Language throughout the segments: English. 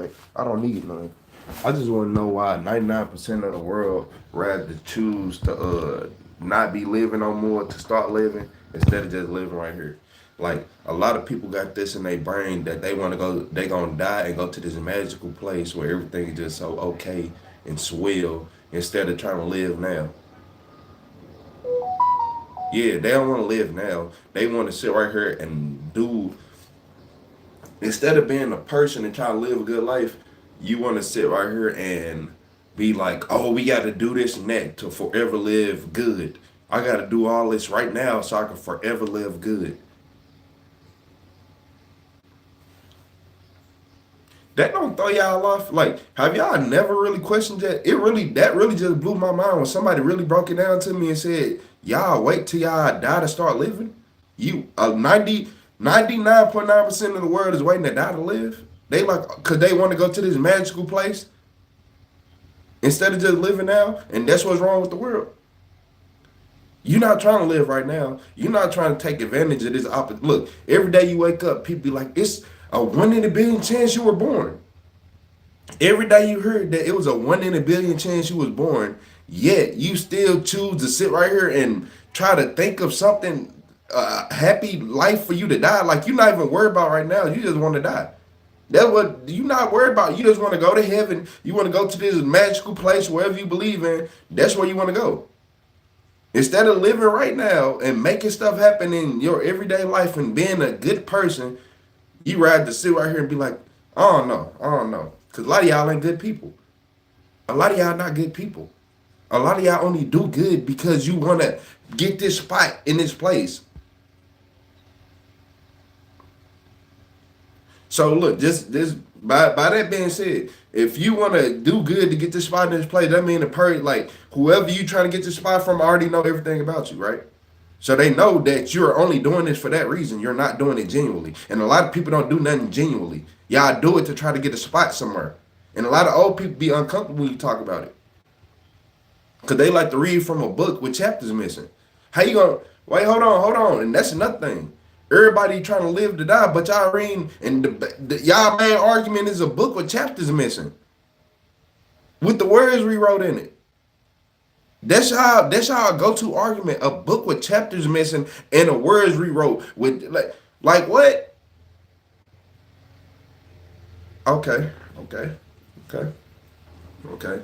Like, I don't need none. I just want to know why 99% of the world rather choose to not be living no more to start living instead of just living right here. Like a lot of people got this in their brain that they want to go, they gonna die and go to this magical place where everything is just so okay and swell instead of trying to live now. Yeah, they don't want to live now. They want to sit right here and do instead of being a person and trying to live a good life, you want to sit right here and be like, oh, we got to do this and that to forever live good. I got to do all this right now so I can forever live good. That don't throw y'all off. Like, have y'all never really questioned that? That really just blew my mind when somebody really broke it down to me and said, y'all wait till y'all die to start living. You, 99.9% of the world is waiting to die to live. They like, cause they want to go to this magical place instead of just living now. And that's what's wrong with the world. You're not trying to live right now. You're not trying to take advantage of this opportunity. Look, every day you wake up, people be like, it's a 1 in a billion chance you were born. Every day you heard that it was a 1 in a billion chance you was born, yet you still choose to sit right here and try to think of something, happy life for you to die. Like you're not even worried about right now. You just want to die. That's what you're not worried about. You just want to go to heaven. You want to go to this magical place, wherever you believe in. That's where you want to go. Instead of living right now and making stuff happen in your everyday life and being a good person, you rather sit right here and be like, I don't know, I don't know. Because a lot of y'all ain't good people. A lot of y'all not good people. A lot of y'all only do good because you want to get this spot in this place. So look, just this by that being said, if you want to do good to get this spot in this place, that mean like whoever you trying to get this spot from already know everything about you, right? So they know that you're only doing this for that reason. You're not doing it genuinely. And a lot of people don't do nothing genuinely. Y'all do it to try to get a spot somewhere. And a lot of old people be uncomfortable when you talk about it. Because they like to read from a book with chapters missing. How you gonna, wait, hold on. And that's another thing. Everybody trying to live to die, but y'all reading, and y'all main argument is a book with chapters missing. With the words rewrote in it. That's y'all go-to argument. A book with chapters missing and the words rewrote with like what? Okay, okay, okay, okay.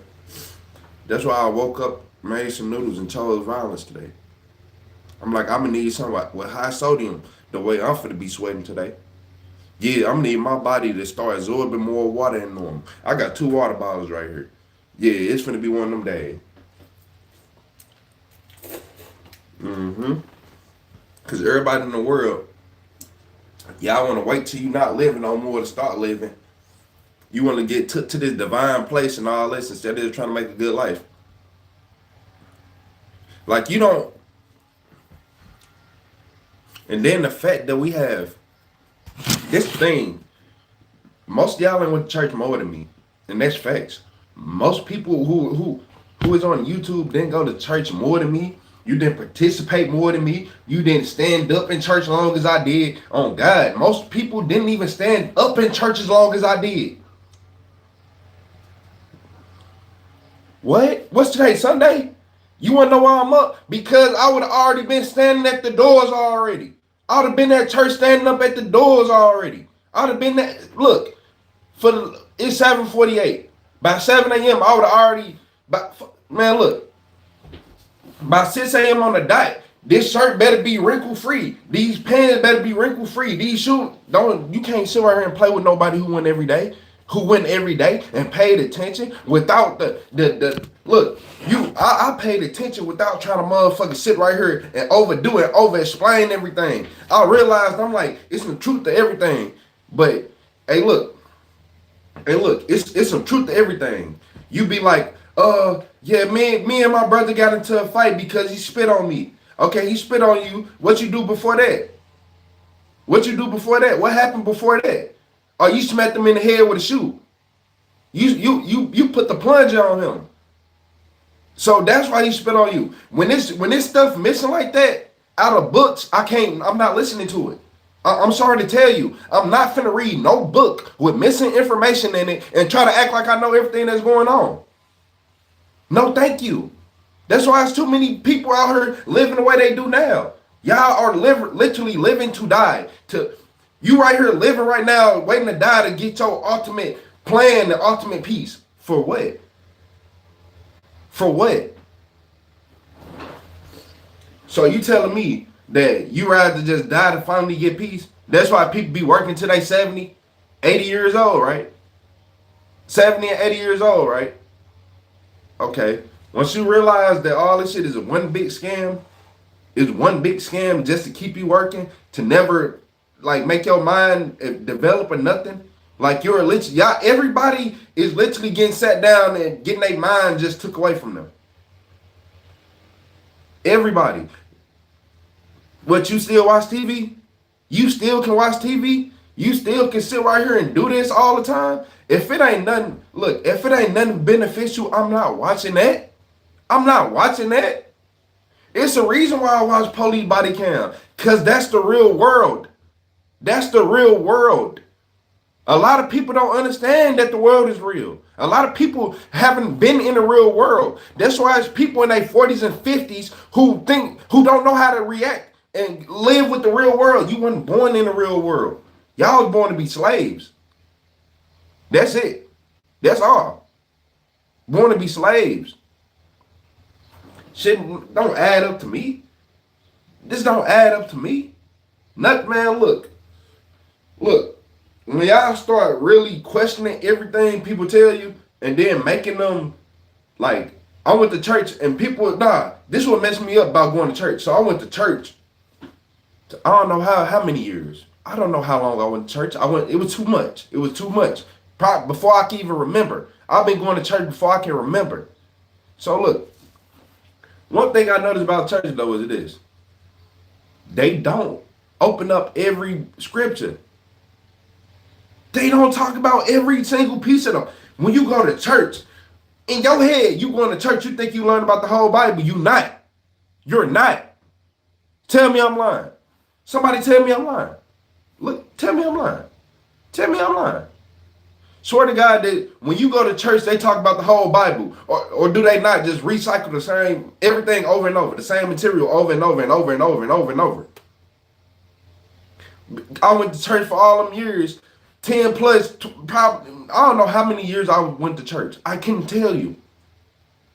That's why I woke up, made some noodles, and chose violence today. I'm like, I'm gonna need something with high sodium the way I'm finna be sweating today. Yeah, I'm gonna need my body to start absorbing more water than normal. I got 2 water bottles right here. Yeah, it's finna be one of them days. Mm-hmm. Because everybody in the world, y'all want to wait till you not living no more to start living. You want to get took to this divine place and all this instead of just trying to make a good life. Like you don't. And then the fact that we have this thing, most of y'all ain't went to church more than me, and that's facts. Most people who is on YouTube didn't go to church more than me. You didn't participate more than me. You didn't stand up in church as long as I did. On God, most people didn't even stand up in church as long as I did. What? What's today? Sunday? You want to know why I'm up? Because I would have already been standing at the doors already. I would have been at church standing up at the doors already. I would have been that. Look, it's 7:48. By 7 a.m., I would have already. Man, look. By 6 a.m. on the dot, this shirt better be wrinkle free. These pants better be wrinkle free. These shoes, you can't sit right here and play with nobody who went every day and paid attention without the look. I paid attention without trying to motherfucking sit right here and overdo it, over explain everything. I realized I'm like, it's some truth to everything. But look, it's some truth to everything. You be like, yeah, me and my brother got into a fight because he spit on me. Okay, he spit on you. What you do before that? What you do before that? What happened before that? Or you smacked him in the head with a shoe. You put the plunger on him. So that's why he spit on you. When this stuff missing like that out of books, I'm not listening to it. I'm sorry to tell you, I'm not finna read no book with missing information in it and try to act like I know everything that's going on. No, thank you. That's why there's too many people out here living the way they do now. Y'all are literally living to die. You right here living right now, waiting to die to get your ultimate plan, the ultimate peace. For what? For what? So you telling me that you rather just die to finally get peace? That's why people be working till they 70, 80 years old, right? 70 and 80 years old, right? Okay. Once you realize that all this shit is one big scam, just to keep you working, to never like make your mind develop or nothing. Like you're literally, y'all, everybody is literally getting sat down and getting their mind just took away from them. Everybody. But you still watch TV? You still can watch TV? You still can sit right here and do this all the time? If it ain't nothing, look, if it ain't nothing beneficial, I'm not watching that. I'm not watching that. It's the reason why I watch police body cam. Because that's the real world. That's the real world. A lot of people don't understand that the world is real. A lot of people haven't been in the real world. That's why it's people in their 40s and 50s who don't know how to react and live with the real world. You weren't born in the real world. Y'all was born to be slaves. That's it. That's all. Born to be slaves. Shit don't add up to me. This don't add up to me. Nothing, man, look. When y'all start really questioning everything people tell you and then making them, like, I went to church and people, this is what messed me up about going to church. So I went to church. I don't know how many years. I don't know how long I went to church. It was too much. It was too much. Probably before I can even remember. I've been going to church before I can remember. So look, one thing I noticed about church though is this. They don't open up every scripture. They don't talk about every single piece of them. When you go to church, in your head, you going to church, you think you learn about the whole Bible. You not. You're not. Tell me I'm lying. Somebody tell me I'm lying. Look, tell me I'm lying. Tell me I'm lying. Swear to God that when you go to church, they talk about the whole Bible. Or do they not just recycle the same, everything over and over, the same material over and over and over and over and over and over. I went to church for all them years, 10 plus, probably, I don't know how many years I went to church. I can't tell you.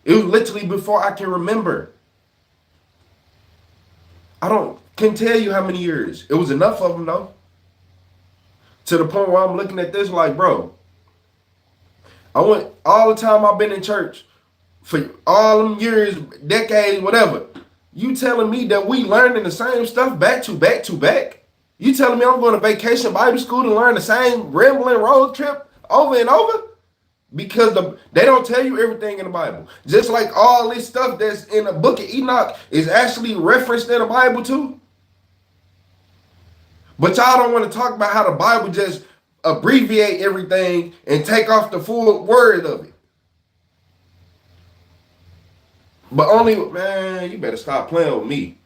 It was literally before I can remember. Can't tell you how many years. It was enough of them though. To the point where I'm looking at this like, bro, I went all the time I've been in church for all them years, decades, whatever. You telling me that we learning the same stuff back to back to back? You telling me I'm going to vacation Bible school to learn the same rambling road trip over and over? Because they don't tell you everything in the Bible. Just like all this stuff that's in the book of Enoch is actually referenced in the Bible too. But y'all don't want to talk about how the Bible just abbreviate everything and take off the full word of it. But only, man, you better stop playing with me.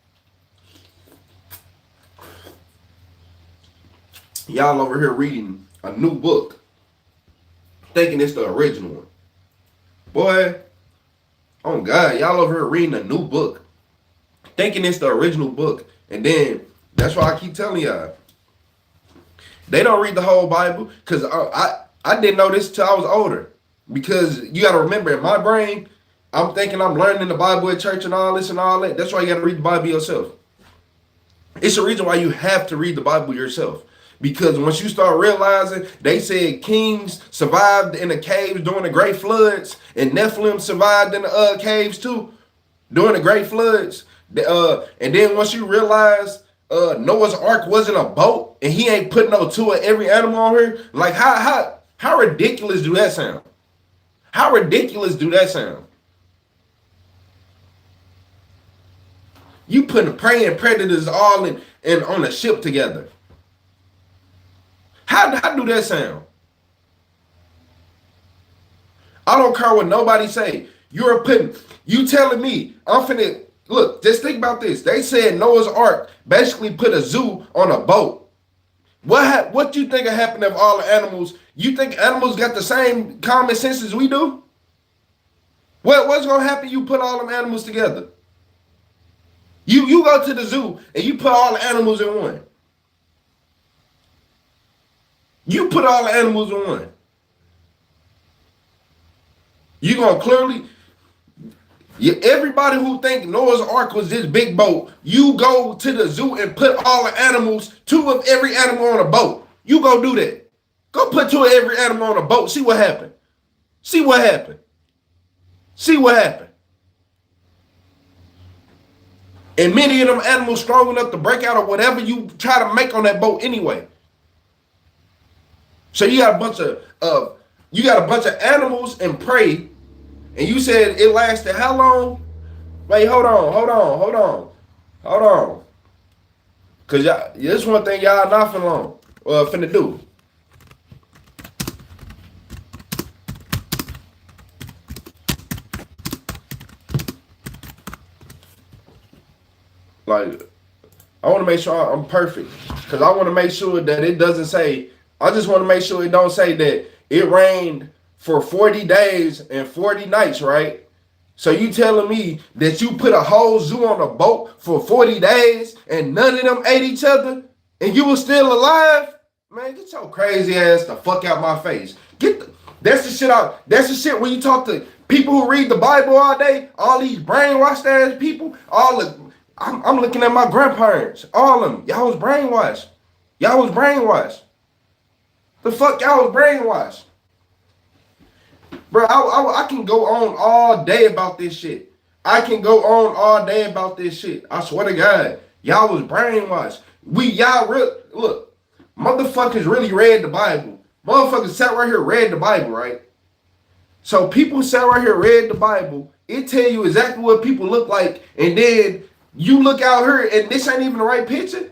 Y'all over here reading a new book, thinking it's the original one. Boy, oh God, y'all over here reading a new book, thinking it's the original book. And then, that's why I keep telling y'all, they don't read the whole Bible, because I didn't know this till I was older. Because you got to remember, in my brain, I'm thinking I'm learning the Bible at church and all this and all that. That's why you got to read the Bible yourself. It's the reason why you have to read the Bible yourself. Because once you start realizing, they said kings survived in the caves during the great floods, and Nephilim survived in the caves too during the great floods. And then once you realize Noah's Ark wasn't a boat, and he ain't putting no two of every animal on here, like how ridiculous do that sound? How ridiculous do that sound? You putting praying predators all in on a ship together. How do that sound? I don't care what nobody say. You telling me I'm finna, look, just think about this. They said Noah's Ark basically put a zoo on a boat. What you think will happen if all the animals? You think animals got the same common sense as we do? What's gonna happen? You put all them animals together. You go to the zoo and you put all the animals in one. You put all the animals in one. You gonna clearly. Everybody who think Noah's Ark was this big boat, you go to the zoo and put all the animals, 2 of every animal on a boat. You go do that. Go put 2 of every animal on a boat. See what happened. See what happened. See what happened. And many of them animals strong enough to break out of whatever you try to make on that boat anyway. So you got a bunch of animals and prey. And you said it lasted how long? Wait, hold on. Cause y'all, this one thing y'all not finna do. Like, I want to make sure I'm perfect. Cause I want to make sure that it doesn't say. I just want to make sure it don't say that it rained for 40 days and 40 nights, right? So you telling me that you put a whole zoo on a boat for 40 days and none of them ate each other and you were still alive? Man, get your crazy ass the fuck out my face. That's the shit out. That's the shit when you talk to people who read the Bible all day, all these brainwashed ass people, I'm looking at my grandparents, all of them. Y'all was brainwashed. The fuck y'all was brainwashed. Bro, I can go on all day about this shit. I swear to God. Y'all was brainwashed. Look, motherfuckers really read the Bible. Motherfuckers sat right here, read the Bible, right? So people sat right here, read the Bible. It tell you exactly what people look like. And then you look out here and this ain't even the right picture.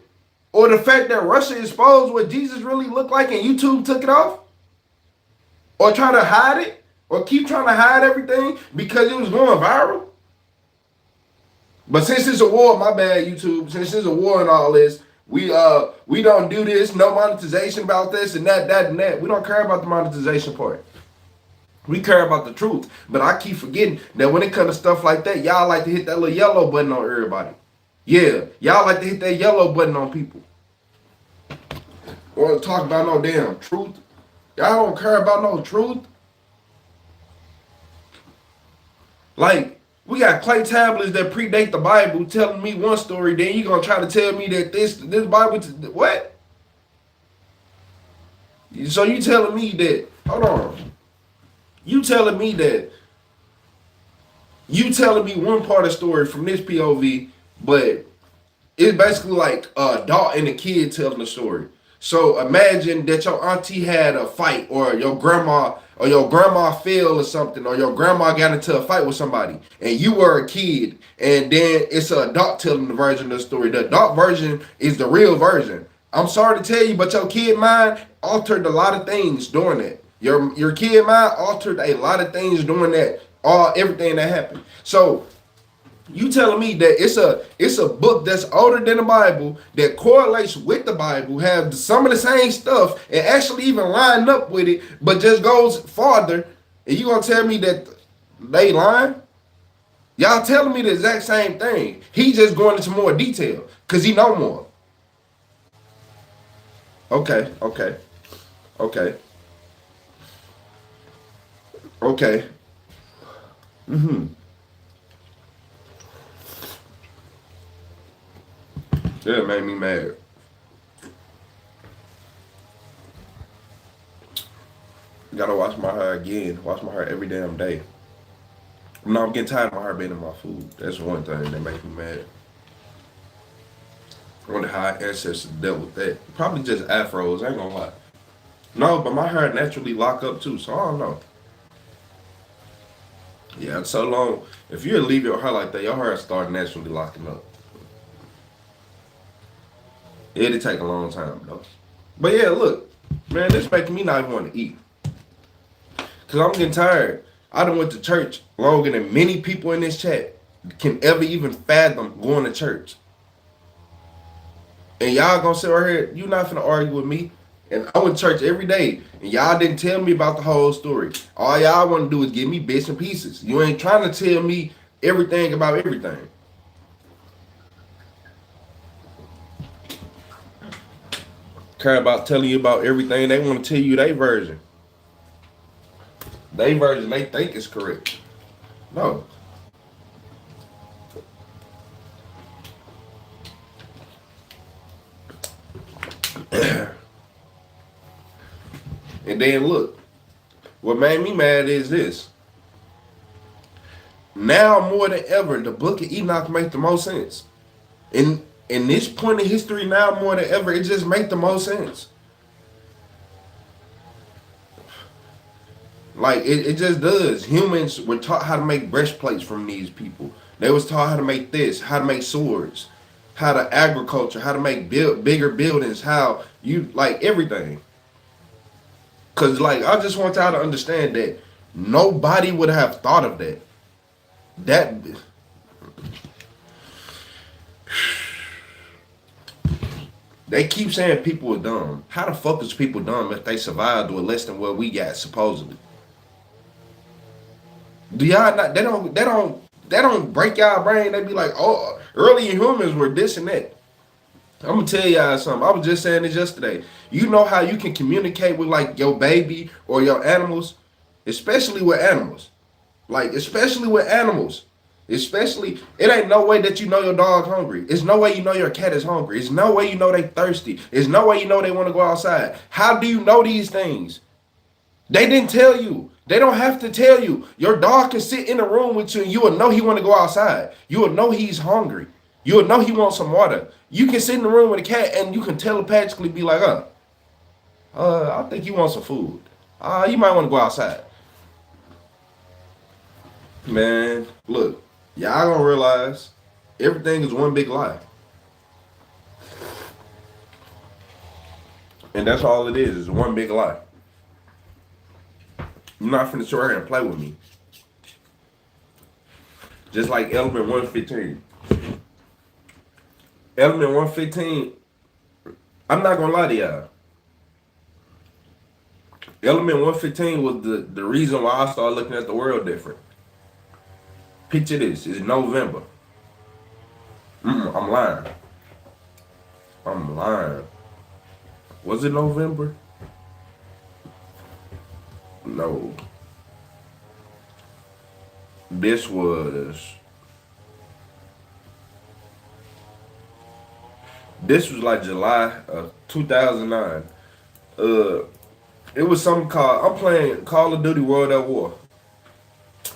Or the fact that Russia exposed what Jesus really looked like and YouTube took it off. Or try to hide it. Or keep trying to hide everything because it was going viral. But since it's a war, my bad, YouTube. Since it's a war and all this, we don't do this, no monetization about this and that and that. We don't care about the monetization part. We care about the truth. But I keep forgetting that when it comes to stuff like that, y'all like to hit that little yellow button on everybody. Yeah, y'all like to hit that yellow button on people. Want to talk about no damn truth? Y'all don't care about no truth. Like, we got clay tablets that predate the Bible telling me one story, then you gonna try to tell me that this Bible, what? So you telling me that, hold on. You telling me one part of the story from this POV, but it's basically like a adult and a kid telling the story. So imagine that your auntie had a fight, or your grandma fell or something, or your grandma got into a fight with somebody, and you were a kid, and then it's an adult telling the version of the story. The adult version is the real version. I'm sorry to tell you, but your kid mind altered a lot of things doing that. Your kid mind altered a lot of things doing that, everything that happened. So you telling me that it's a book that's older than the Bible, that correlates with the Bible, have some of the same stuff, and actually even line up with it, but just goes farther, and you gonna tell me that they lying? Y'all telling me the exact same thing. He just going into more detail because he know more. Okay. That made me mad. Gotta wash my hair again. Wash my hair every damn day. No, I'm getting tired of my hair being in my food. That's one thing that makes me mad. I wonder how our ancestors dealt with that. Probably just afros, I ain't gonna lie. No, but my hair naturally lock up too, so I don't know. Yeah, it's so long. If you leave your hair like that, your hair start naturally locking up. It'll take a long time though. But yeah, look, man, this making me not even want to eat. Cause I'm getting tired. I done went to church longer than many people in this chat can ever even fathom going to church. And y'all gonna sit right here, you not finna argue with me. And I went to church every day, and y'all didn't tell me about the whole story. All y'all want to do is give me bits and pieces. You ain't trying to tell me everything about everything. Care about telling you about everything. They want to tell you their version. Their version they think is correct. No. And then look, what made me mad is this. Now more than ever, the book of Enoch makes the most sense. In this point in history, now more than ever, it just makes the most sense. Like it just does. Humans were taught how to make breastplates from these people. They was taught how to make this, how to make swords, how to agriculture, how to make bigger buildings, how you like everything. Cause like I just want y'all to understand that nobody would have thought of that. That they keep saying people are dumb. How the fuck is people dumb if they survived with less than what we got supposedly? Do y'all not? They don't break y'all brain. They be like, oh, early humans were this and that. I'm gonna tell y'all something. I was just saying this yesterday. You know how you can communicate with like your baby or your animals, especially with animals. Like especially with animals. Especially, it ain't no way that you know your dog's hungry. It's no way you know your cat is hungry. It's no way you know they thirsty. It's no way you know they want to go outside. How do you know these things? They didn't tell you. They don't have to tell you. Your dog can sit in a room with you and you will know he want to go outside. You will know he's hungry. You will know he wants some water. You can sit in the room with a cat and you can telepathically be like, I think you want some food. You might want to go outside. Man, look, y'all gonna realize everything is one big lie. And that's all it is one big lie. You're not finna sit right here and play with me. Just like element 115. Element 115, I'm not gonna lie to y'all. Element 115 was the reason why I started looking at the world different. Picture this, it's November. I'm lying. I'm lying. Was it November? No. This was like July of 2009. It was something called, I'm playing Call of Duty World at War.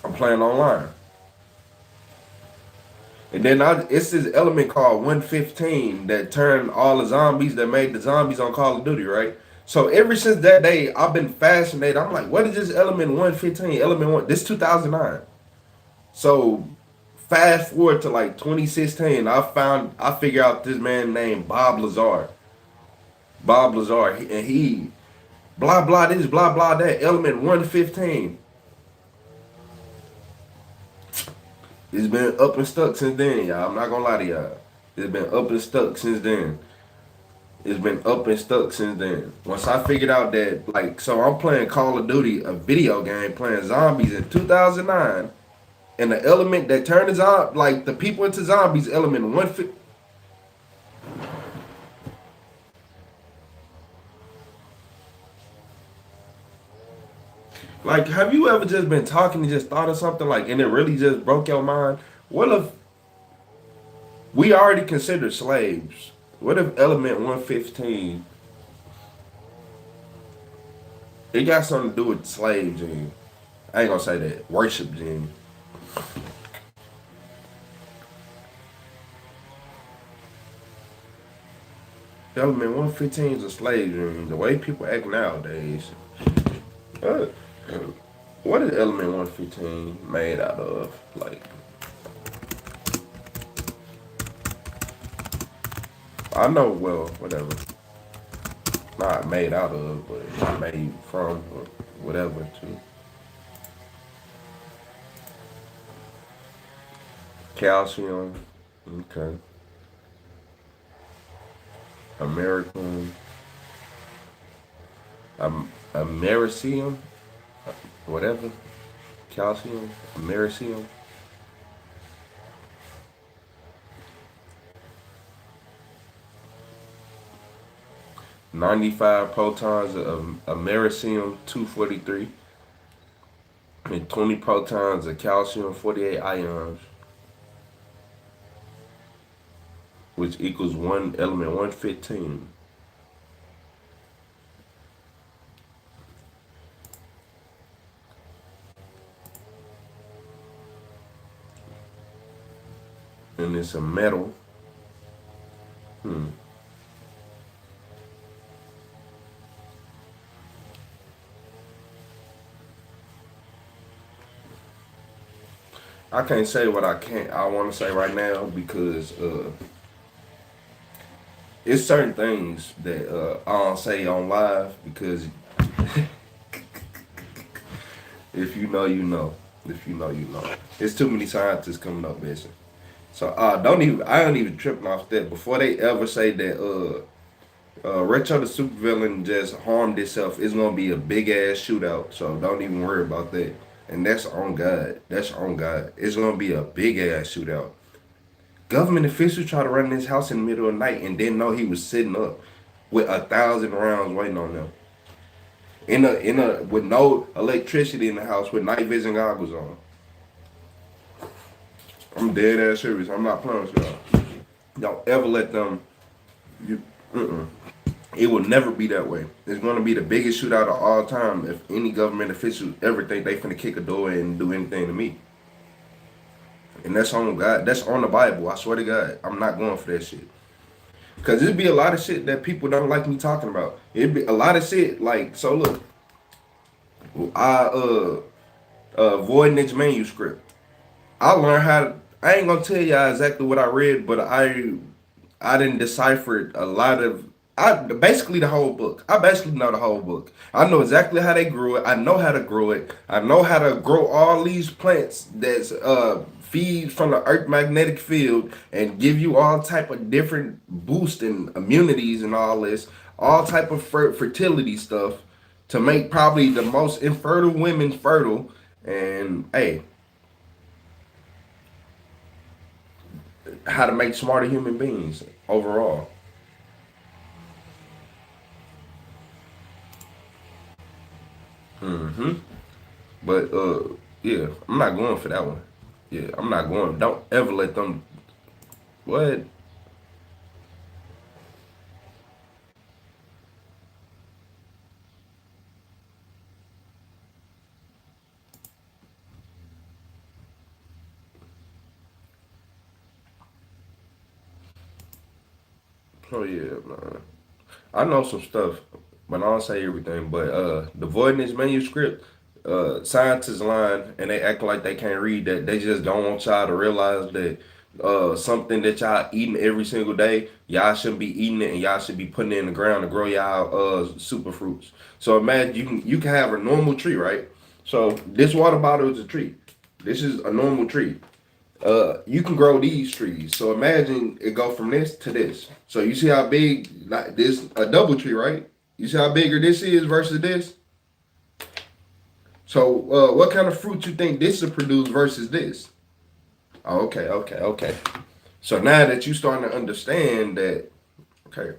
I'm playing online. And then it's this element called 115 that turned all the zombies, that made the zombies on Call of Duty, right? So ever since that day, I've been fascinated. I'm like, what is this element 115? Element 1, this 2009. So fast forward to like 2016, I figure out this man named Bob Lazar. Bob Lazar, and he blah blah this, blah blah that, element 115. It's been up and stuck since then, y'all. I'm not gonna lie to y'all. It's been up and stuck since then. It's been up and stuck since then. Once I figured out that, like, so I'm playing Call of Duty, a video game, playing zombies in 2009, and the element that turned the people into zombies, element 150. Like, have you ever just been talking and just thought of something like, and it really just broke your mind? What if we already considered slaves? What if element 115, it got something to do with slave gene? I ain't gonna say that. Worship gene. Element 115 is a slave gene. The way people act nowadays. Uh, what is element 115 made out of? Like, I know, well, whatever. Not made out of, but made from, or whatever, too. Calcium. Okay. American Americium, whatever, calcium, Americium. 95 protons of Americium 243 and 20 protons of calcium 48 ions, which equals one element 115. And it's a metal. Hmm. I can't say what I want to say right now because it's certain things that I don't say on live because if you know, you know. If you know, you know. There's too many scientists coming up missing. So I don't even tripping off that. Before they ever say that Retro the Supervillain just harmed itself, it's gonna be a big ass shootout. So don't even worry about that. And that's on God. That's on God. It's gonna be a big ass shootout. Government officials tried to run this house in the middle of the night and didn't know he was sitting up with 1,000 rounds waiting on them. In a with no electricity in the house with night vision goggles on. I'm dead ass serious. I'm not playing with y'all. Don't ever let them. You, it will never be that way. It's going to be the biggest shootout of all time if any government official ever think they finna kick a door in and do anything to me. And that's on God. That's on the Bible. I swear to God, I'm not going for that shit. Cause it'd be a lot of shit that people don't like me talking about. It'd be a lot of shit like so. Look, I Voynich manuscript. I learned how to, I ain't gonna tell y'all exactly what I read, but I didn't decipher a lot of I basically the whole book. I basically know the whole book. I know exactly how they grew it. I know how to grow it. I know how to grow all these plants that's feed from the earth magnetic field and give you all type of different boost and immunities and all this, all type of fertility stuff to make probably the most infertile women fertile. And hey, how to make smarter human beings overall. Hmm. But yeah, I'm not going for that one. Yeah, I'm not going. Don't ever let them. What? Oh yeah, man. I know some stuff, but I don't say everything. But the Voynich manuscript, scientists line and they act like they can't read that. They just don't want y'all to realize that something that y'all eating every single day, y'all shouldn't be eating it and y'all should be putting it in the ground to grow y'all super fruits. So imagine you can have a normal tree, right? So this water bottle is a tree. This is a normal tree. You can grow these trees. So imagine it go from this to this. So you see how big like this a double tree, right? You see how bigger this is versus this. So what kind of fruit you think this will produce versus this? Oh, okay, okay, okay. So now that you starting to understand that, okay,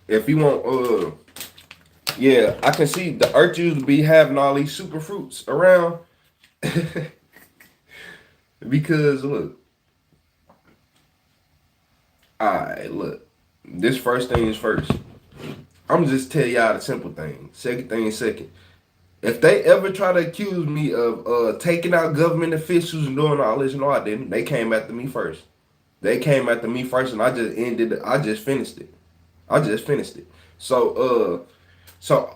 if you want, yeah, I can see the earth used to be having all these super fruits around because look, all right, look, this first thing is first. I'm just tell y'all the simple thing. Second thing is second. If they ever try to accuse me of taking out government officials and doing all this, no, I didn't. They came after me first. They came after me first, and I just ended it. I just finished it. I just finished it. So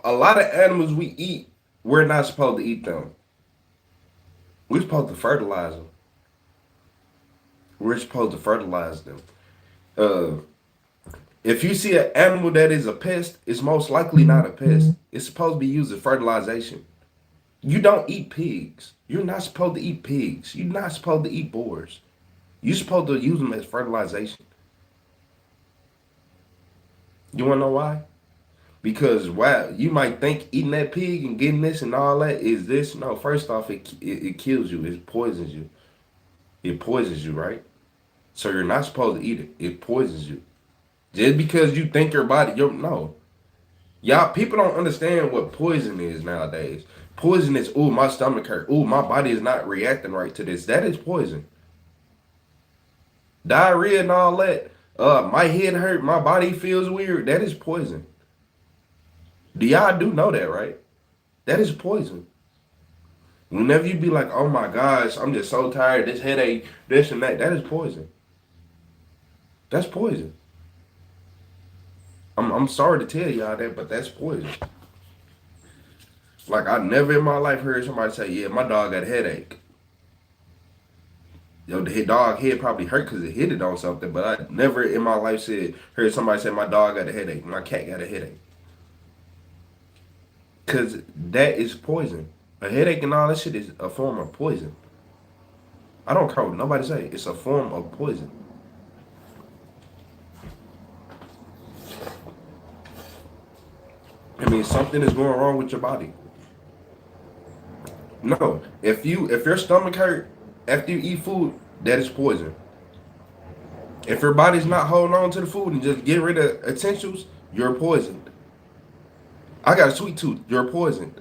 a lot of animals we eat, we're not supposed to eat them. We're supposed to fertilize them. We're supposed to fertilize them. Uh, if you see an animal that is a pest, it's most likely not a pest. It's supposed to be used as fertilization. You don't eat pigs. You're not supposed to eat pigs. You're not supposed to eat boars. You supposed to use them as fertilization. You wanna know why? Because wow, you might think eating that pig and getting this and all that is this. No, first off, it kills you. It poisons you. It poisons you, right? So you're not supposed to eat it. It poisons you. Just because you think your body, you no. Y'all, people don't understand what poison is nowadays. Poison is, ooh, my stomach hurt. Ooh, my body is not reacting right to this. That is poison. Diarrhea and all that. My head hurt. My body feels weird. That is poison. Do y'all do know that, right? That is poison. Whenever you be like, oh my gosh, I'm just so tired, this headache, this and that is poison. That's poison. I'm sorry to tell y'all that, but that's poison. Like, I never in my life heard somebody say, yeah, my dog got a headache. Yo, the dog head probably hurt because it hit it on something, but I never in my life heard somebody say my dog got a headache, my cat got a headache. Because that is poison. A headache and all that shit is a form of poison. I don't care what nobody say. It's a form of poison. I mean, something is going wrong with your body. No, if your stomach hurt after you eat food, that is poison. If your body's not holding on to the food and just get rid of essentials, you're poisoned. I got a sweet tooth, you're poisoned.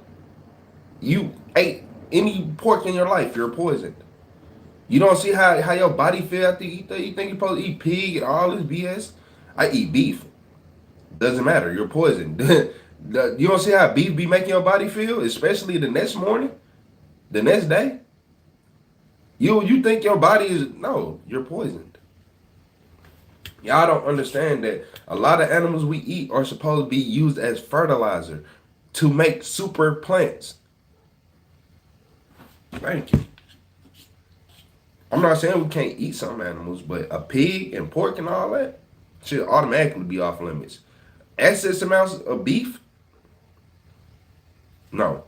You ate any pork in your life, you're poisoned. You don't see how your body feel after you eat that? You think you're supposed to eat pig and all this BS? I eat beef. Doesn't matter, you're poisoned. You don't see how beef be making your body feel, especially the next morning, the next day? You think your body is, no, you're poisoned. Y'all don't understand that a lot of animals we eat are supposed to be used as fertilizer to make super plants. Thank you. I'm not saying we can't eat some animals, but a pig and pork and all that should automatically be off limits. Excess amounts of beef? No.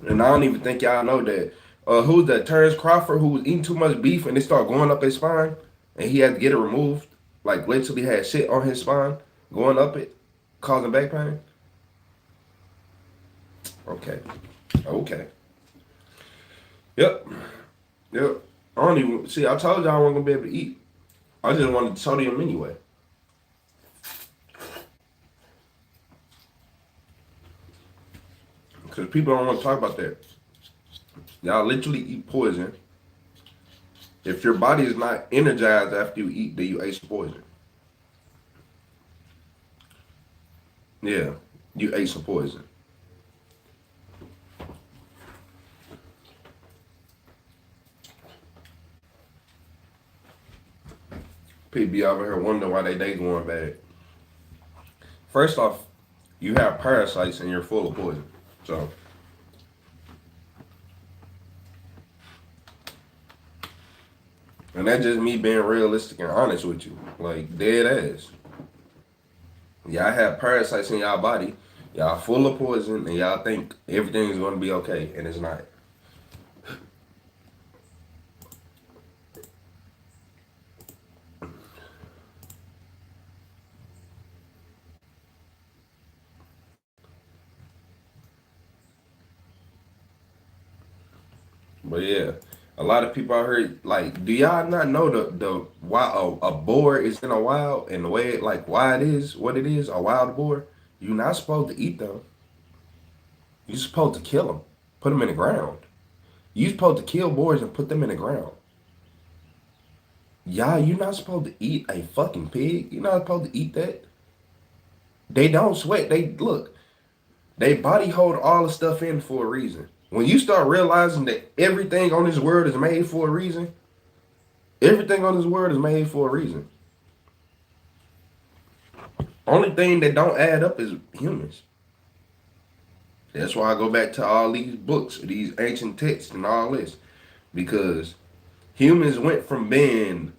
And I don't even think y'all know that. Who's that? Terrence Crawford, who was eating too much beef and it started going up his spine, and he had to get it removed. Like literally had shit on his spine going up it, causing back pain. Okay. Okay. Yep. Yep. I don't even see. I told y'all I wasn't gonna be able to eat. I just wanted sodium anyway. Because people don't want to talk about that. Y'all literally eat poison. If your body is not energized after you eat, then you ate some poison. Yeah, you ate some poison. People be over here wondering why they day going bad. First off, you have parasites and you're full of poison. So, and that's just me being realistic and honest with you. Like, dead ass. Y'all have parasites in y'all body. Y'all full of poison and y'all think everything is going to be okay, and it's not. But yeah, a lot of people out here, like, do y'all not know the why a boar is in a wild and the way it, like, why it is what it is, a wild boar? You're not supposed to eat them. You're supposed to kill them, put them in the ground. You're supposed to kill boars and put them in the ground. Y'all, you're not supposed to eat a fucking pig. You're not supposed to eat that. They don't sweat. They look. They body hold all the stuff in for a reason. When you start realizing that everything on this world is made for a reason, everything on this world is made for a reason. Only thing that don't add up is humans. That's why I go back to all these books, these ancient texts and all this. Because humans went from being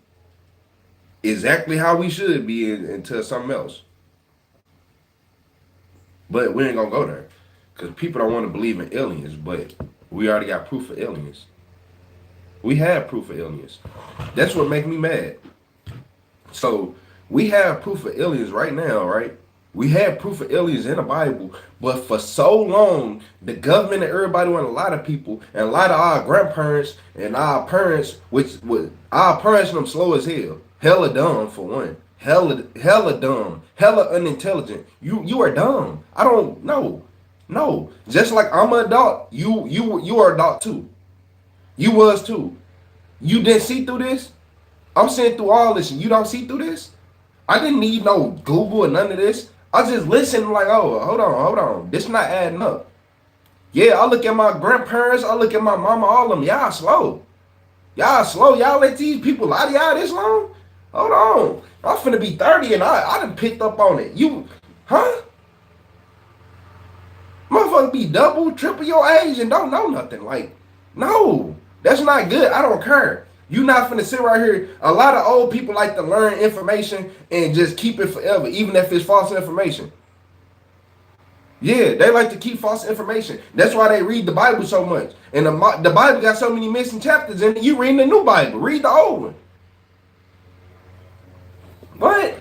exactly how we should be into something else. But we ain't gonna go there. Because people don't want to believe in aliens, but we already got proof of aliens. We have proof of aliens. That's what makes me mad. So we have proof of aliens right now, right? We have proof of aliens in the Bible, but for so long, the government and everybody and a lot of people and a lot of our grandparents and our parents, which was our parents, them slow as hell, hella dumb for one, hella dumb, hella unintelligent. You are dumb. I don't know, no. Just like I'm an adult, you are an adult too. You was too. You didn't see through this. I'm seeing through all this, and you don't see through this. I didn't need no Google or none of this. I just listened like, oh, hold on. This not adding up. Yeah, I look at my grandparents, I look at my mama, all of them. Y'all slow. Y'all let these people lie to y'all this long? Hold on. I'm finna be 30 and I done picked up on it. You, huh? Motherfucker be double, triple your age and don't know nothing. Like, no, that's not good. I don't care. You not finna sit right here. A lot of old people like to learn information and just keep it forever, even if it's false information. Yeah, they like to keep false information. That's why they read the Bible so much. And the Bible got so many missing chapters in it. You reading the new Bible. Read the old one. What?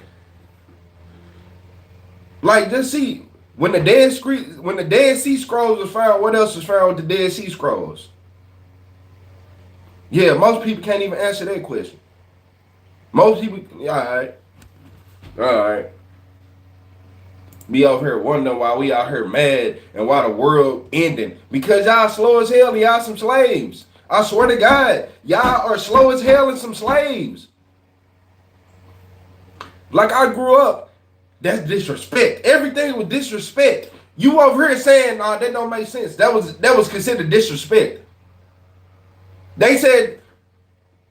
Like, just see, when the Dead Sea Scrolls was found, what else was found with the Dead Sea Scrolls? Yeah, most people can't even answer that question. Most people, all right. Be over here wondering why we out here mad and why the world ending. Because y'all slow as hell and y'all some slaves. I swear to God, y'all are slow as hell and some slaves. Like I grew up, that's disrespect. Everything was disrespect. You over here saying, nah, that don't make sense. That was considered disrespect. They said,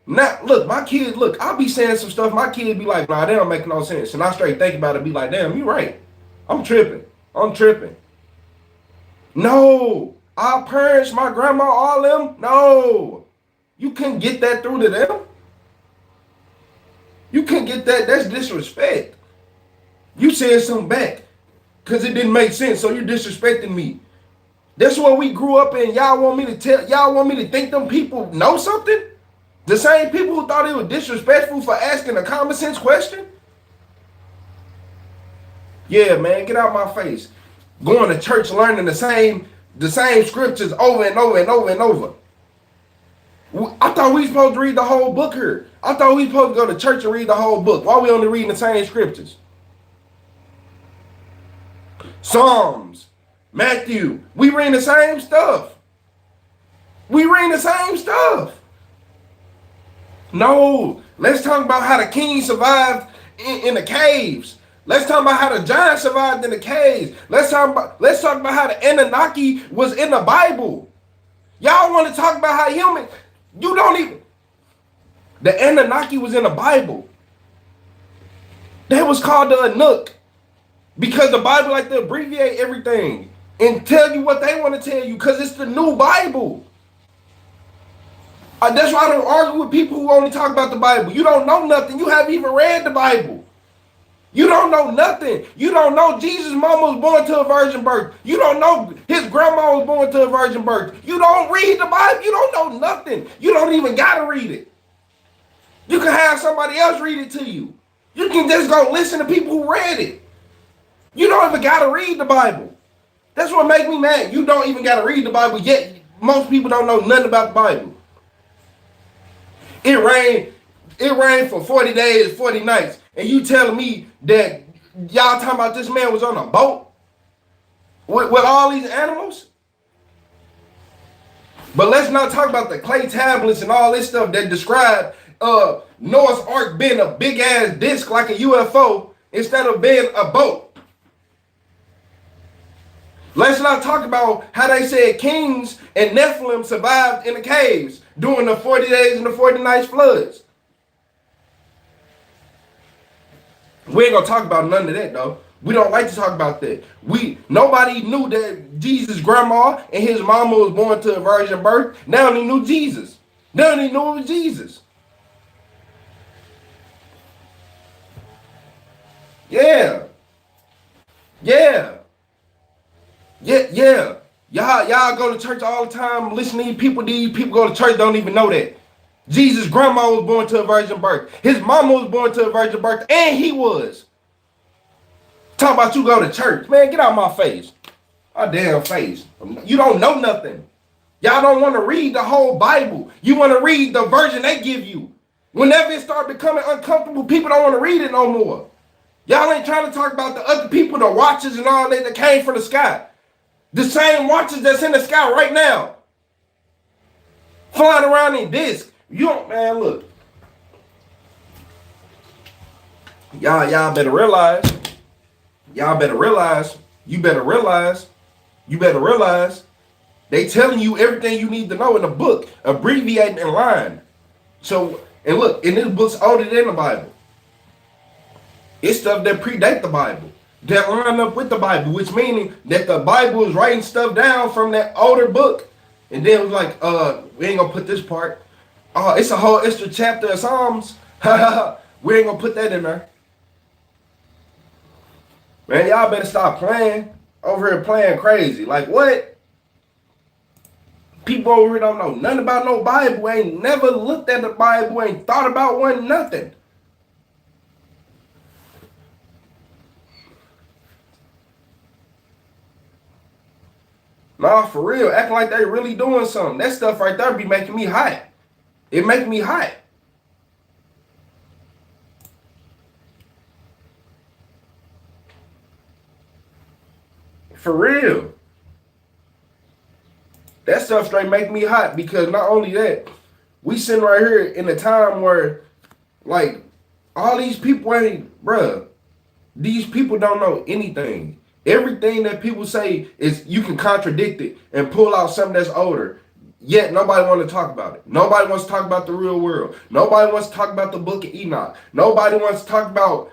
now, look, my kids, look, I'll be saying some stuff, my kids be like, nah, that don't make no sense. And I straight think about it, be like, damn, you right. I'm tripping. No, our parents, my grandma, all them, no. You couldn't get that through to them. You couldn't get that, that's disrespect. You said something back because it didn't make sense, so you're disrespecting me. That's what we grew up in. Y'all want me to think them people know something? The same people who thought it was disrespectful for asking a common sense question? Yeah, man, get out my face. Going to church learning the same scriptures over and over. I thought we supposed to read the whole book here. I thought we supposed to go to church and read the whole book. Why we only reading the same scriptures? Psalms, Matthew, we reading the same stuff. No, let's talk about how the king survived in the caves. Let's talk about how the giant survived in the caves. Let's talk about how the Anunnaki was in the Bible. Y'all want to talk about how human? You don't even. The Anunnaki was in the Bible. That was called the Anuk because the Bible like to abbreviate everything and tell you what they want to tell you because it's the new Bible. That's why I don't argue with people who only talk about the Bible. You don't know nothing. You haven't even read the Bible. You don't know nothing. You don't know Jesus' mama was born to a virgin birth. You don't know his grandma was born to a virgin birth. You don't read the Bible. You don't know nothing. You don't even got to read it. You can have somebody else read it to you. You can just go listen to people who read it. You don't even got to read the Bible. That's what makes me mad. You don't even got to read the Bible, yet most people don't know nothing about the Bible. It rained for 40 days, 40 nights. And you telling me that y'all talking about this man was on a boat with all these animals? But let's not talk about the clay tablets and all this stuff that describe Noah's Ark being a big ass disc like a UFO instead of being a boat. Let's not talk about how they said kings and Nephilim survived in the caves during the 40 days and the 40 nights floods. We ain't gonna talk about none of that though. We don't like to talk about that. Nobody knew that Jesus' grandma and his mama was born to a virgin birth. Now they knew Jesus. Now they knew it was Jesus. Yeah. Y'all go to church all the time, listen to these people go to church, don't even know that. Jesus' grandma was born to a virgin birth. His mama was born to a virgin birth, and he was. Talk about you go to church. Man, get out my face. My damn face. You don't know nothing. Y'all don't want to read the whole Bible. You want to read the version they give you. Whenever it starts becoming uncomfortable, people don't want to read it no more. Y'all ain't trying to talk about the other people, the watches and all that came from the sky. The same watches that's in the sky right now. Flying around in discs. You don't, man, look. Y'all better realize. Y'all better realize. You better realize. You better realize. They telling you everything you need to know in a book, abbreviating in line. So, and look, and this book's older than the Bible. It's stuff that predate the Bible, that line up with the Bible, which meaning that the Bible is writing stuff down from that older book. And then it was like, we ain't gonna put this part. It's a whole extra chapter of Psalms. We ain't gonna put that in there. Man, y'all better stop playing over here playing crazy. Like what? People over here don't know nothing about no Bible, ain't never looked at the Bible, ain't thought about one, nothing. Nah, for real, acting like they really doing something. That stuff right there be making me hot. It make me hot. For real. That stuff straight make me hot because not only that, we sitting right here in a time where, like, all these people ain't, bruh, these people don't know anything. Everything that people say is you can contradict it and pull out something that's older. Yet nobody want to talk about it. Nobody wants to talk about the real world. Nobody wants to talk about the book of Enoch. Nobody wants to talk about,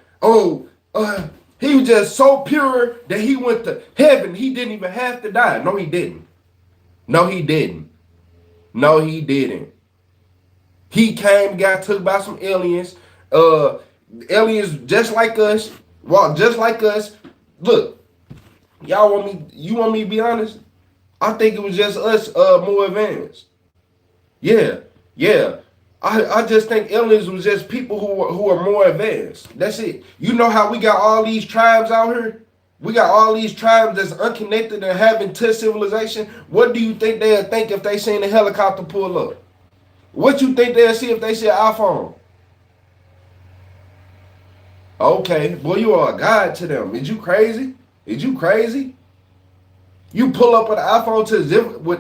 he was just so pure that he went to heaven. He didn't even have to die. No, he didn't. No, he didn't. No, he didn't. He came, got took by some aliens. Aliens just like us. Walk just like us. Look, y'all want me, you want me to be honest? I think it was just us more advanced. Yeah. I just think aliens was just people who are more advanced. That's it. You know how we got all these tribes out here? We got all these tribes that's unconnected and having to civilization. What do you think they'll think if they seen a helicopter pull up? What you think they'll see if they see an iPhone? Okay, boy, you are a god to them. Is you crazy? Is you crazy? You pull up with an iPhone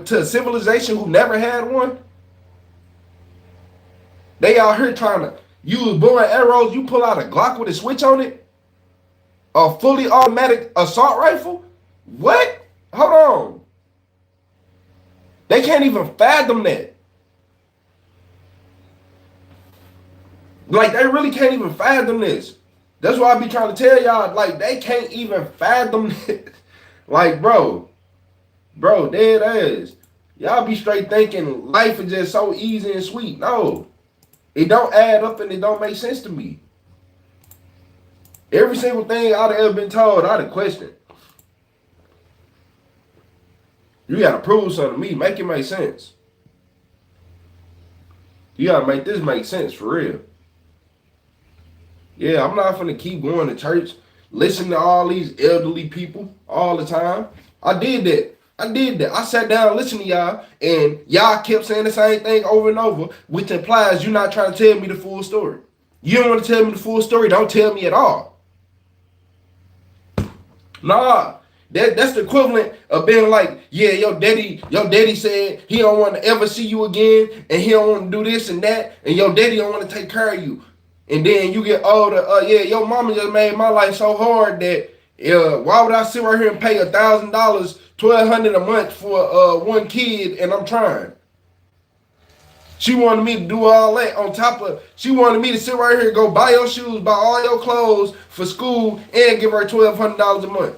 to a civilization who never had one? They out here trying to use bow and arrows. You pull out a Glock with a switch on it? A fully automatic assault rifle? What? Hold on. They can't even fathom that. Like, they really can't even fathom this. That's why I be trying to tell y'all, like, they can't even fathom it. Like, bro, dead ass. Y'all be straight thinking life is just so easy and sweet. No. It don't add up and it don't make sense to me. Every single thing I'd have ever been told, I'd have questioned. You gotta prove something to me. Make it make sense. You gotta make this make sense for real. Yeah, I'm not gonna keep going to church, listening to all these elderly people all the time. I did that. I sat down and listened to y'all, and y'all kept saying the same thing over and over, which implies you're not trying to tell me the full story. You don't want to tell me the full story, don't tell me at all. Nah, that's the equivalent of being like, yeah, your daddy said he don't want to ever see you again, and he don't want to do this and that, and your daddy don't want to take care of you. And then you get older, your mama just made my life so hard that why would I sit right here and pay $1,000, $1,200 a month for one kid, and I'm trying. She wanted me to do all that on top of, she wanted me to sit right here and go buy your shoes, buy all your clothes for school, and give her $1,200 a month.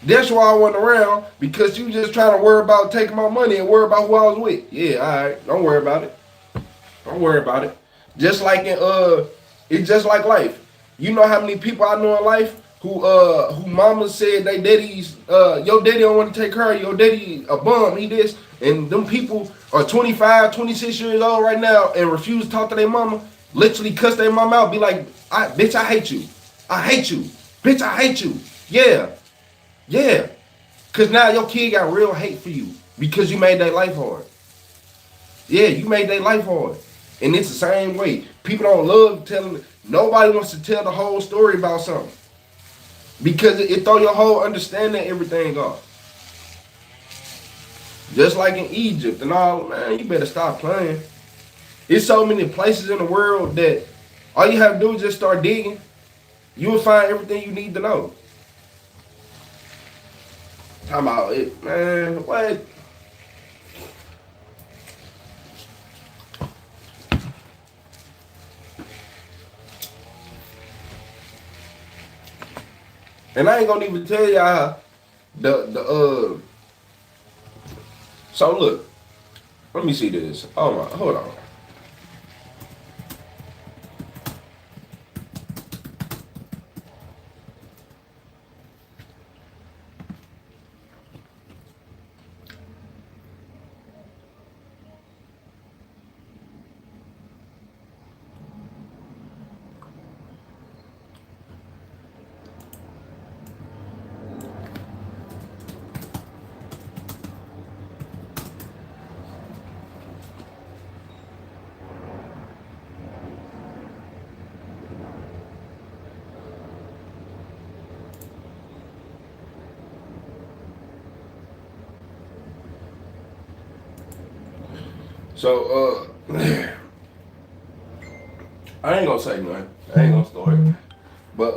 That's why I went around, because you just trying to worry about taking my money and worry about who I was with. Yeah, all right, don't worry about it. Don't worry about it. Just like it's just like life. You know how many people I know in life who mama said they daddy's your daddy don't want to take care of your daddy a bum, he this, and them people are 25, 26 years old right now and refuse to talk to their mama, literally cuss their mama out, be like, bitch, I hate you. I hate you. Bitch, I hate you. Yeah. Yeah. Cause now your kid got real hate for you because you made their life hard. Yeah, you made their life hard. And it's the same way. People don't love telling, nobody wants to tell the whole story about something. Because it throw your whole understanding of everything off. Just like in Egypt and all, man, you better stop playing. There's so many places in the world that all you have to do is just start digging. You will find everything you need to know. Talking about it, man, what? And I ain't gonna even tell y'all so look, let me see this. Oh my, hold on. So I ain't gonna say nothing. I ain't gonna start. But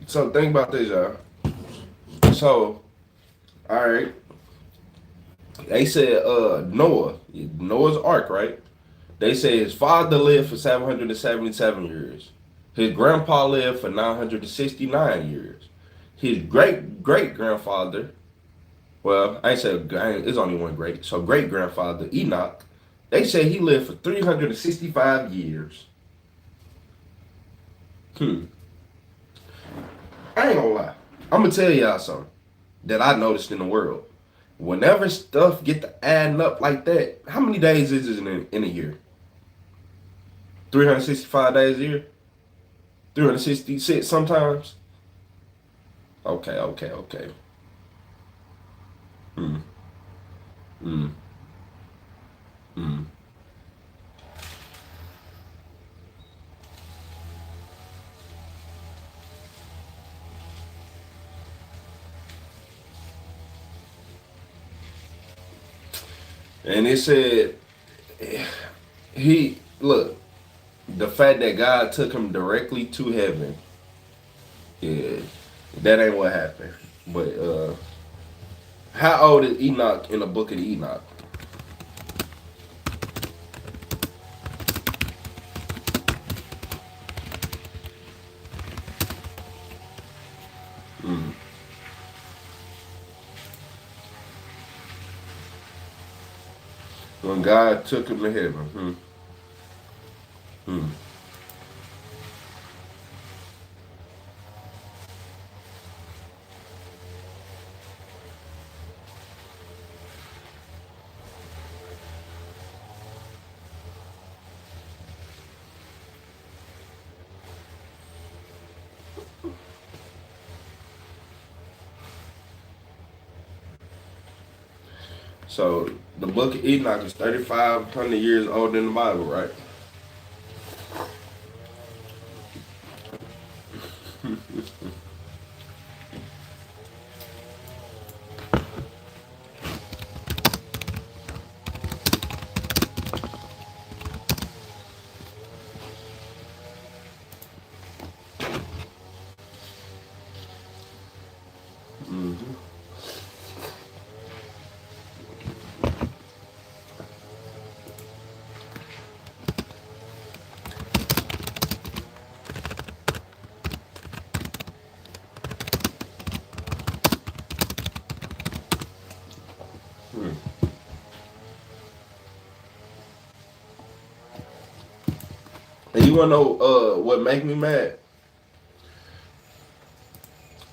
so think about this, y'all. So, alright. They said Noah's Ark, right? They say his father lived for 777 years. His grandpa lived for 969 years. His great grandfather, well, I ain't said it's only one great. So great grandfather Enoch, they say he lived for 365 years. I ain't gonna lie. I'm gonna tell y'all something that I noticed in the world. Whenever stuff get to adding up like that, how many days is it in a year? 365 days a year? 366 sometimes? Okay. Hmm. Hmm. Hmm. And it said he look, the fact that God took him directly to heaven, yeah, that ain't what happened. But how old is Enoch in the book of Enoch? Mm. When God took him to heaven. Hmm. So the book of Enoch is 3,500 years older than the Bible, right? Mm-hmm. And you wanna know what make me mad?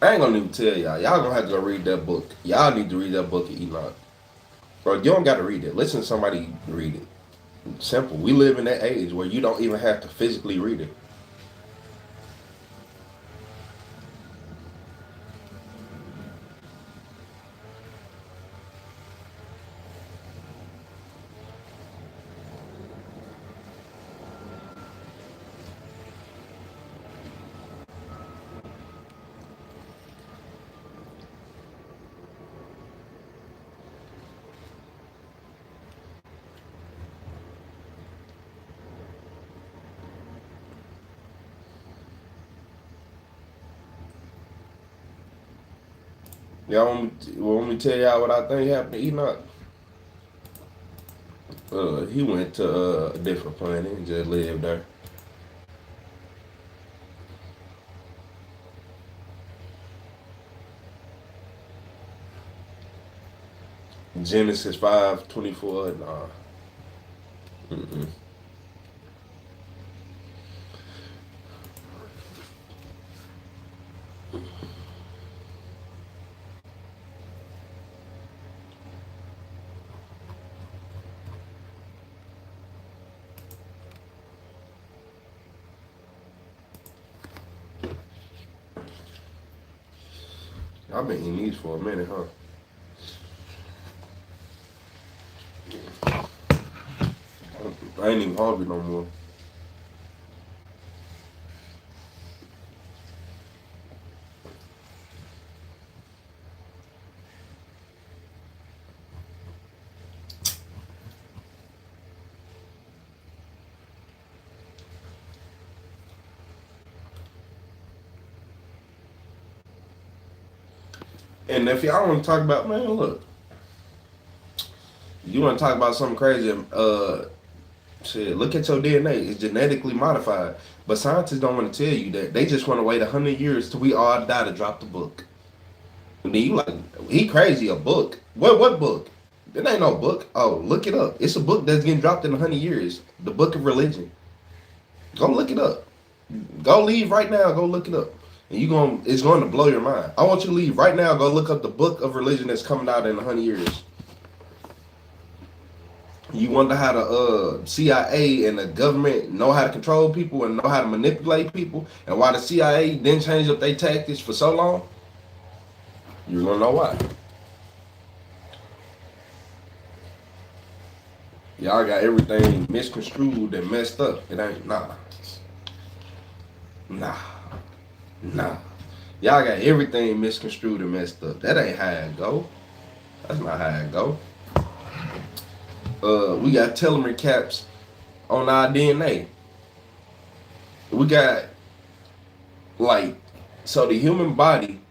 I ain't gonna even tell y'all. Y'all gonna have to go read that book. Y'all need to read that book of Enoch. Bro, you don't gotta read it. Listen to somebody read it. Simple. We live in that age where you don't even have to physically read it. Y'all want me to tell y'all what I think happened to Enoch? He went to a different planet and just lived there. Genesis 5:24. Nah. Mm-mm. I've been eating these for a minute, huh? I ain't even hungry no more. And if y'all want to talk about, man, look, you want to talk about something crazy, shit, look at your DNA. It's genetically modified. But scientists don't want to tell you that. They just want to wait 100 years till we all die to drop the book. And then you like, he crazy, a book. What book? There ain't no book. Oh, look it up. It's a book that's getting dropped in 100 years. The Book of Religion. Go look it up. Go leave right now. Go look it up. And it's going to blow your mind. I want you to leave right now. Go look up the Book of Religion that's coming out in 100 years. You wonder how the CIA and the government know how to control people and know how to manipulate people, and why the CIA didn't change up their tactics for so long? You're gonna know why. Y'all got everything misconstrued and messed up. It ain't nah. Y'all got everything misconstrued and messed up. That ain't how it go. That's not how it go. We got telomere caps on our DNA. We got so the human body.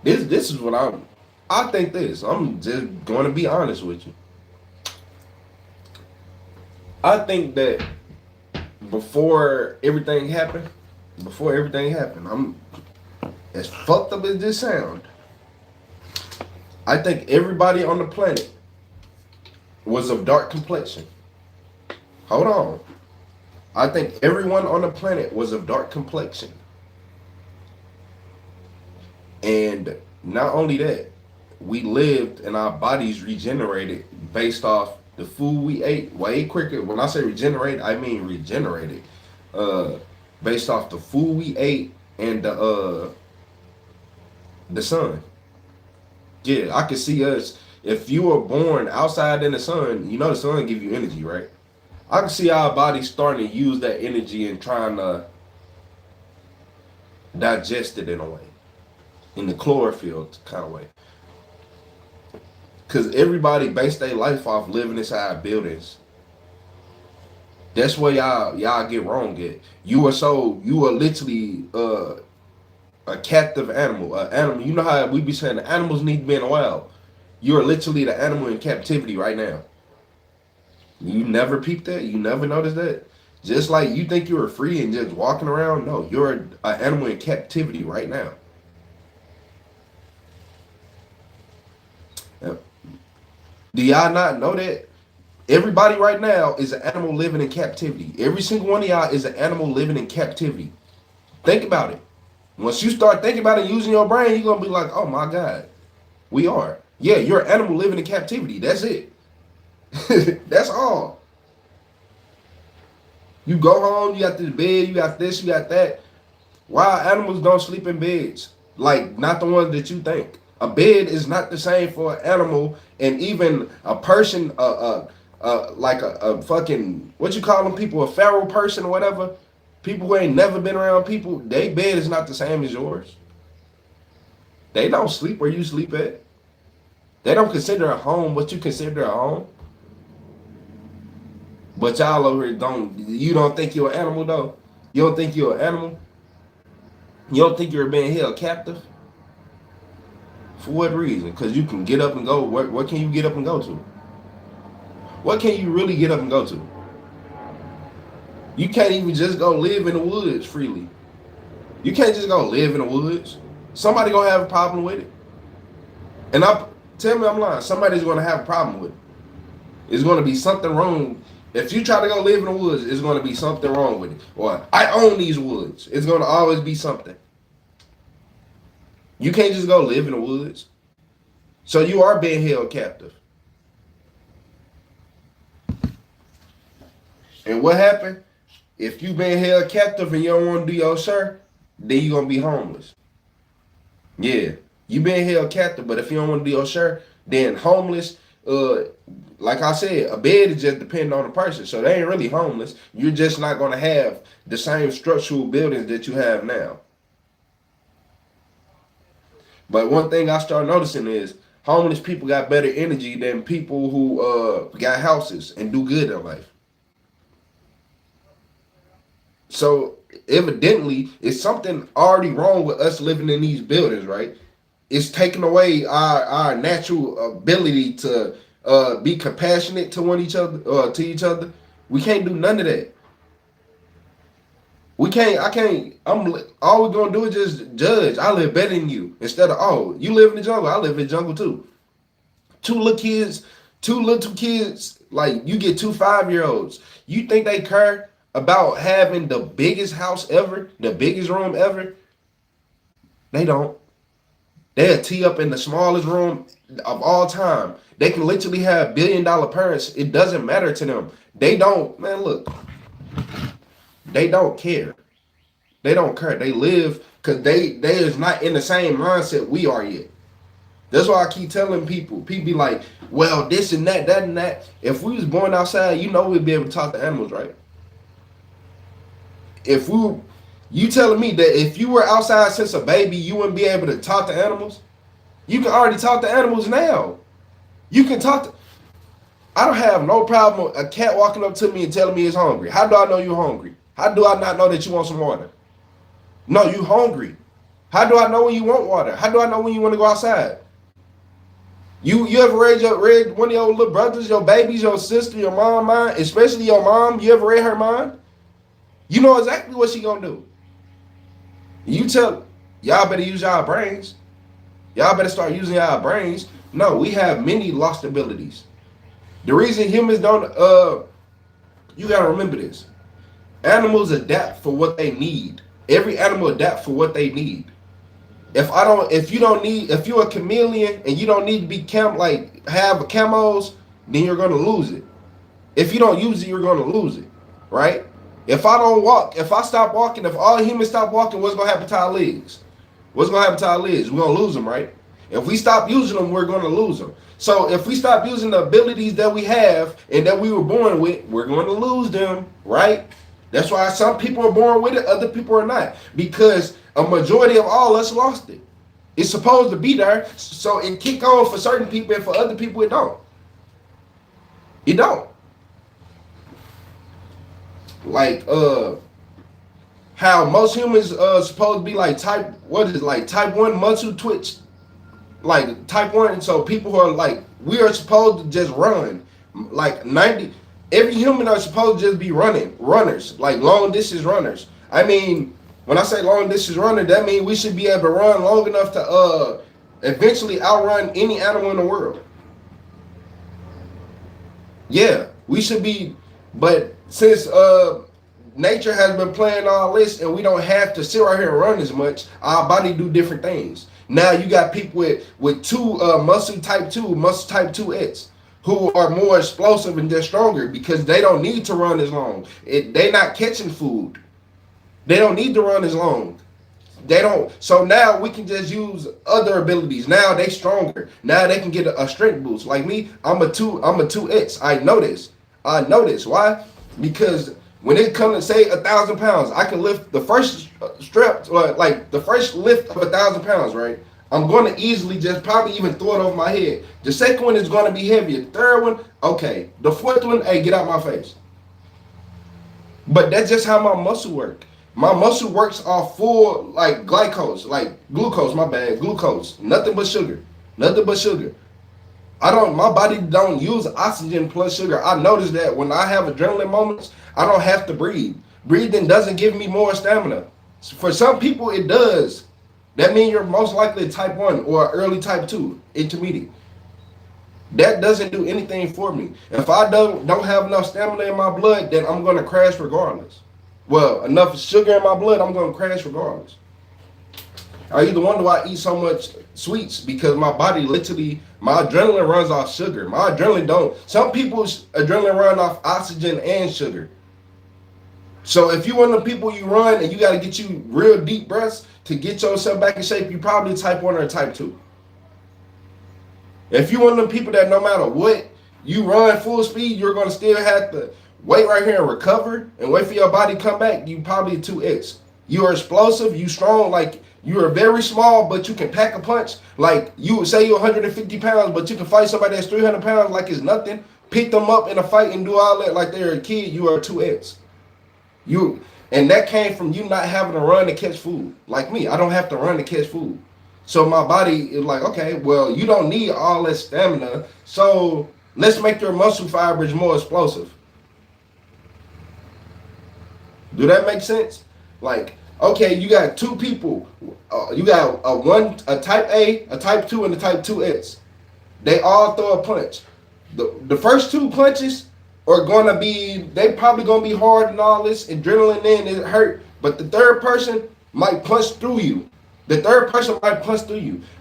This is what I think this. I'm just going to be honest with you. I think that before everything happened, I'm as fucked up as this sound. I think everybody on the planet was of dark complexion. Hold on. I think everyone on the planet was of dark complexion. And not only that, we lived and our bodies regenerated based off the food we ate way quicker. When I say regenerate, I mean regenerated. Based off the food we ate and the sun. Yeah, I could see us. If you were born outside in the sun, you know the sun give you energy, right? I can see our bodies starting to use that energy and trying to digest it in a way, in the chlorophyll kind of way. Because everybody based their life off living inside buildings. That's where y'all get wrong at. You are literally a captive animal. An animal. You know how we be saying the animals need to be in the wild. You are literally the animal in captivity right now. You never peeped that? You never noticed that? Just like you think you were free and just walking around, no, you're an animal in captivity right now. Do y'all not know that? Everybody right now is an animal living in captivity. Every single one of y'all is an animal living in captivity. Think about it. Once you start thinking about it, using your brain, you're gonna be like, oh my God, we are. Yeah, you're an animal living in captivity. That's it. That's all. You go home, you got this bed, you got this, you got that. Wild animals don't sleep in beds. Like, not the ones that you think. A bed is not the same for an animal, and even a person, like a fucking, what you call them people, a feral person or whatever. People who ain't never been around people, their bed is not the same as yours. They don't sleep where you sleep at. They don't consider a home what you consider a home. But y'all over here you don't think you're an animal though? You don't think you're an animal? You don't think you're being held captive? For what reason? Because you can get up and go. What can you get up and go to? What can you really get up and go to? You can't even just go live in the woods freely. You can't just go live in the woods. Somebody gonna have a problem with it. And tell me I'm lying. Somebody's gonna have a problem with it. It's gonna be something wrong. If you try to go live in the woods, it's gonna be something wrong with it. Or I own these woods. It's gonna always be something. You can't just go live in the woods. So you are being held captive. And what happened? If you been held captive and you don't want to do your shirt, then you're going to be homeless. Yeah, you been held captive, but if you don't want to do your shirt, then homeless, like I said, a bed is just depending on the person. So they ain't really homeless. You're just not going to have the same structural buildings that you have now. But one thing I started noticing is homeless people got better energy than people who got houses and do good in life. So evidently, it's something already wrong with us living in these buildings, right? It's taking away our natural ability to be compassionate to each other. We can't do none of that. All we're gonna do is just judge. I live better than you. Instead of, oh, you live in the jungle, I live in the jungle too. Two little kids, like you get 2 5-year-olds. You think they care about having the biggest house ever, the biggest room ever? They don't. They'll tee up in the smallest room of all time. They can literally have $1 billion parents. It doesn't matter to them. They don't, man, look. They don't care. They don't care. They live because they is not in the same mindset we are yet. That's why I keep telling people be like, well, this and that, that and that. If we was born outside, you know we'd be able to talk to animals, right? You telling me that if you were outside since a baby, you wouldn't be able to talk to animals? You can already talk to animals now. You can talk to, I don't have no problem with a cat walking up to me and telling me it's hungry. How do I know you're hungry? How do I not know that you want some water? No, you hungry. How do I know when you want water? How do I know when you want to go outside? You ever read one of your little brothers, your babies, your sister, your mom mind, especially your mom? You ever read her mind? You know exactly what she gonna do. You tell y'all better use y'all brains. Y'all better start using y'all brains. No, we have many lost abilities. The reason humans don't, you gotta remember this. Animals adapt for what they need. Every animal adapts for what they need. If you're a chameleon and you don't need to be have camos, then you're gonna lose it. If you don't use it, you're gonna lose it, right? If I stop walking, if all humans stop walking, what's gonna happen to our legs? What's gonna happen to our legs? We're gonna lose them, right? If we stop using them, we're gonna lose them. So if we stop using the abilities that we have and that we were born with, we're gonna lose them, right? That's why some people are born with it, other people are not. Because a majority of all us lost it. It's supposed to be there, so it kick on for certain people, and for other people it don't. It don't. Like how most humans supposed to be like type 1 muscle twitch, like type 1. So people who are like, we are supposed to just run like 90. Every human are supposed to just be runners, like long distance runners. I mean, when I say long distance runner, that means we should be able to run long enough to eventually outrun any animal in the world. Yeah, We should be, but since nature has been playing all this and we don't have to sit right here and run as much, our body do different things. Now you got people with two muscle type 2X who are more explosive and just stronger because they don't need to run as long. They not catching food. They don't need to run as long. They don't. So now we can just use other abilities. Now they stronger. Now they can get a strength boost. Like me, I'm a 2X. I know this. Why? Because when it comes to say 1,000 pounds, I can lift the first strap, like the first lift of 1,000 pounds, right? I'm going to easily just probably even throw it over my head. The second one is going to be heavier. The third one, okay. The fourth one, hey, get out my face. But that's just how my muscle work. My muscle works off full like glucose, nothing but sugar. My body don't use oxygen plus sugar. I noticed that when I have adrenaline moments, I don't have to breathe. Breathing doesn't give me more stamina. For some people, it does. That means you're most likely type 1 or early type 2, intermediate. That doesn't do anything for me. If I don't have enough stamina in my blood, then I'm going to crash regardless. Well, enough sugar in my blood, I'm going to crash regardless. I either wonder why I eat so much sweets, because my body literally, my adrenaline runs off sugar. My adrenaline don't. Some people's adrenaline run off oxygen and sugar. So if you one of the people you run and you got to get you real deep breaths to get yourself back in shape, you probably type 1 or type 2. If you one of the people that no matter what, you run full speed, you're going to still have to wait right here and recover and wait for your body to come back, you probably 2X. You are explosive, you strong, like you are very small, but you can pack a punch. Like you would say you're 150 pounds, but you can fight somebody that's 300 pounds like it's nothing. Pick them up in a fight and do all that like they're a kid, you are 2X. And that came from you not having to run to catch food. Like me, I don't have to run to catch food. So my body is like, okay, well, you don't need all that stamina, so let's make your muscle fibers more explosive. Do that make sense? Like, okay, you got two people. You got a type A, a type 2, and a type 2X. They all throw a punch. The first two punches are going to be, they probably going to be hard and all this, adrenaline in, it hurt. But the third person might punch through you.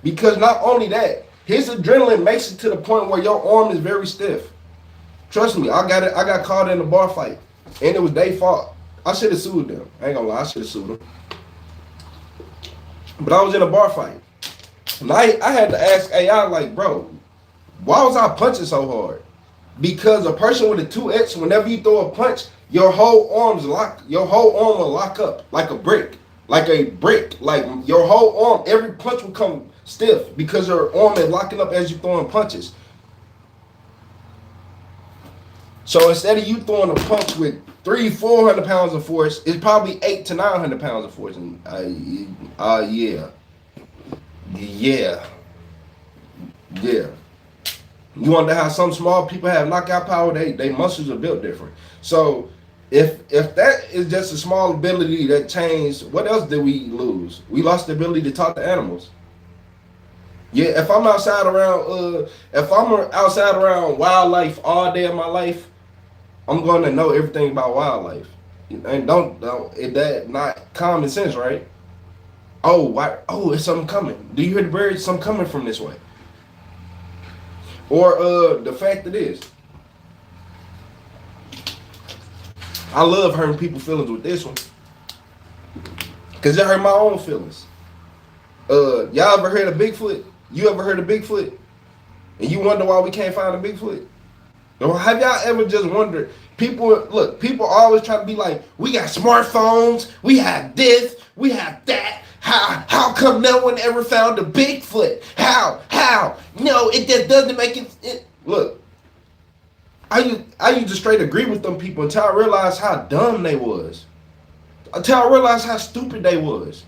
Because not only that, his adrenaline makes it to the point where your arm is very stiff. Trust me, I got caught in a bar fight, and it was their fault. I should have sued them. I ain't gonna lie, I should have sued them. But I was in a bar fight. And I had to ask AI, like, bro, why was I punching so hard? Because a person with a 2X, whenever you throw a punch, your whole arm will lock up like a brick. Like your whole arm, every punch will come stiff because your arm is locking up as you're throwing punches. So instead of you throwing a punch with 300-400 pounds of force, it's probably 800 to 900 pounds of force. And yeah. You wonder how some small people have knockout power? They muscles are built different. So if that is just a small ability that changed, what else did we lose? We lost the ability to talk to animals. Yeah, if I'm outside around wildlife all day of my life, I'm going to know everything about wildlife. And don't that not common sense, right? Oh, it's something coming. Do you hear the birds? Something coming from this way. Or the fact that is, I love hurting people's feelings with this one, cause it hurt my own feelings. Y'all ever heard of Bigfoot? You ever heard of Bigfoot? And you wonder why we can't find a Bigfoot? Or have y'all ever just wondered? People always try to be like, we got smartphones, we have this, we have that. How come no one ever found a Bigfoot? How? No, it just doesn't make it. Look, I used to straight agree with them people until I realized how dumb they was. Until I realized how stupid they was.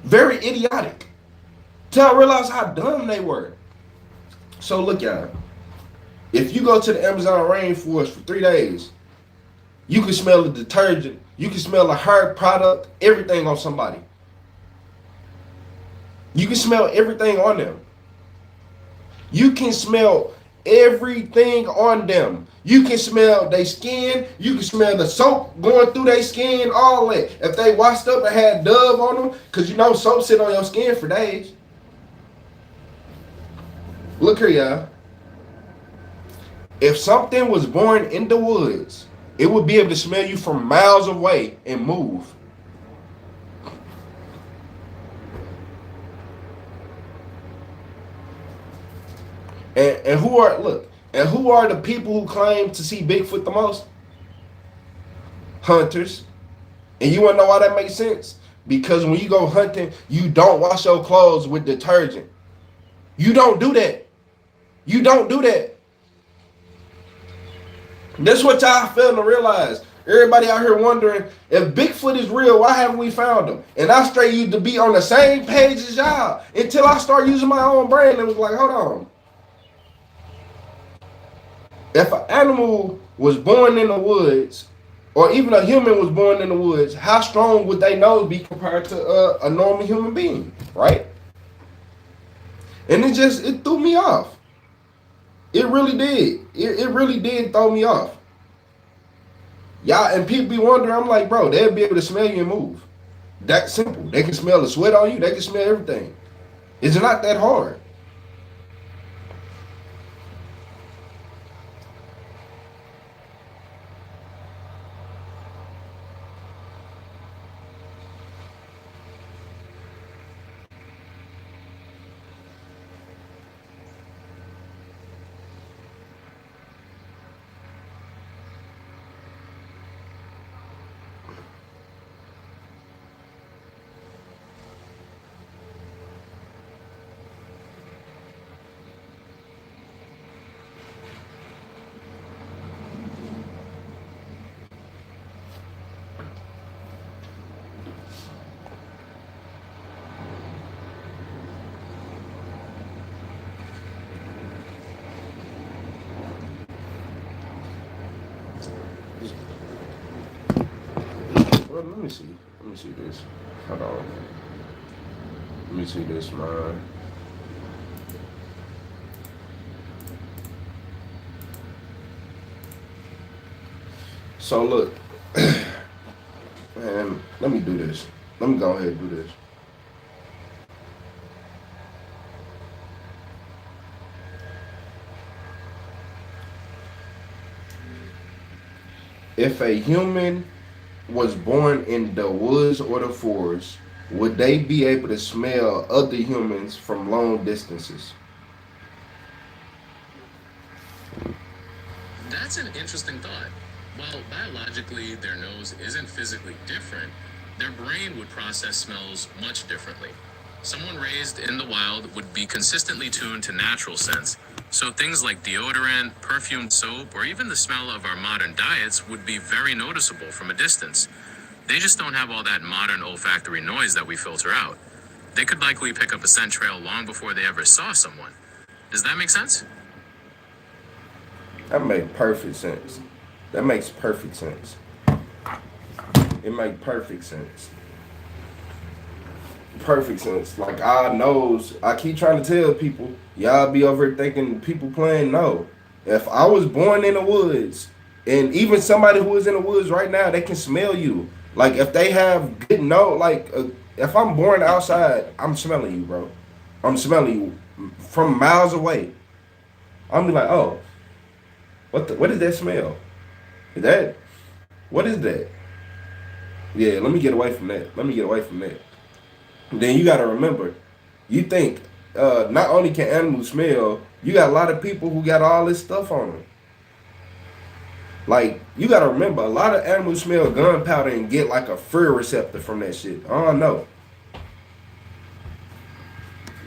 Very idiotic. Until I realized how dumb they were. So look, y'all. If you go to the Amazon rainforest for 3 days, you can smell the detergent, you can smell a hair product, everything on somebody. You can smell everything on them. You can smell everything on them. You can smell their skin. You can smell the soap going through their skin, all that. If they washed up and had Dove on them, because you know soap sit on your skin for days. Look here, y'all. If something was born in the woods, it would be able to smell you from miles away and move. And who are the people who claim to see Bigfoot the most? Hunters. And you wanna know why that makes sense? Because when you go hunting, you don't wash your clothes with detergent. You don't do that. You don't do that. That's what y'all fail to realize. Everybody out here wondering if Bigfoot is real, why haven't we found him? And I straight used to be on the same page as y'all until I start using my own brain and was like, hold on. If an animal was born in the woods, or even a human was born in the woods, how strong would they nose be compared to a normal human being, right? And it threw me off. It really did. It really did throw me off. Y'all, and people be wondering, I'm like, bro, they'll be able to smell you and move. That simple. They can smell the sweat on you. They can smell everything. It's not that hard. Well, let me see. Let me see this. Hold on. Let me see this, man. So look, man, let me do this. Let me go ahead and do this. If a human was born in the woods or the forest, would they be able to smell other humans from long distances? That's an interesting thought. While biologically their nose isn't physically different, their brain would process smells much differently. Someone raised in the wild would be consistently tuned to natural scents, so things like deodorant, perfumed soap, or even the smell of our modern diets would be very noticeable from a distance. They just don't have all that modern olfactory noise that we filter out. They could likely pick up a scent trail long before they ever saw someone. Does that make sense? That makes perfect sense. That makes perfect sense. It makes perfect sense. Perfect sense. Like our nose, I keep trying to tell people, y'all be over here thinking people playing. No. If I was born in the woods, and even somebody who is in the woods right now, they can smell you. Like if they have good nose, if I'm born outside, I'm smelling you, bro. I'm smelling you from miles away. I'm be like, oh, what is that smell? Is that what is that? Yeah, let me get away from that. Let me get away from that. Then you gotta remember, you think not only can animals smell, you got a lot of people who got all this stuff on them. Like you gotta remember, a lot of animals smell gunpowder and get like a fear receptor from that shit. Oh no.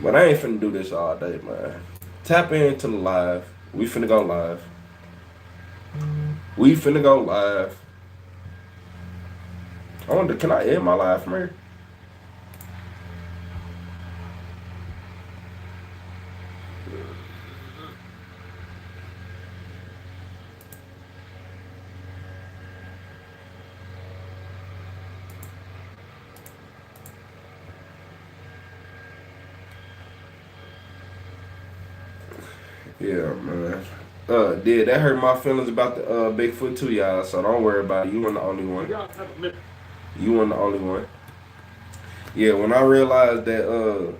But I ain't finna do this all day, man. Tap into the live. We finna go live. We finna go live. I wonder, can I end my live from here? Yeah, man. Did that hurt my feelings about the Bigfoot too, y'all? So don't worry about it. You weren't the only one. You weren't the only one. Yeah, when I realized that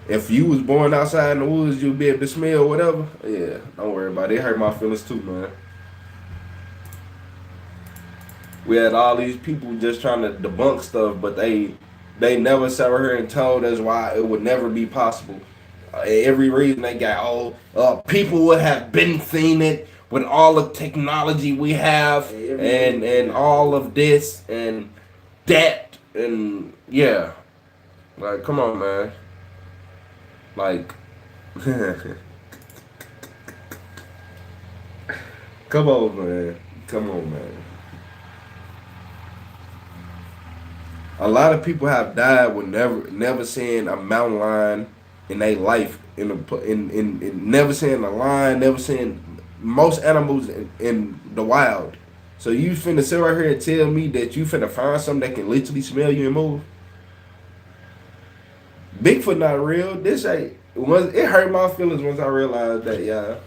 if you was born outside in the woods, you'd be able to smell whatever. Yeah, don't worry about it. It hurt my feelings too, man. We had all these people just trying to debunk stuff, but they never sat right here and told us why it would never be possible. Every reason they got, people would have been seen it with all the technology we have and all of this and that and yeah, like come on, man, like come on, man, come on, man. A lot of people have died with never seeing a mountain lion in their life in never seeing a lion, never seeing most animals in the wild. So you finna sit right here and tell me that you finna find something that can literally smell you and move? Bigfoot not real. This ain't. It hurt my feelings once I realized that, y'all.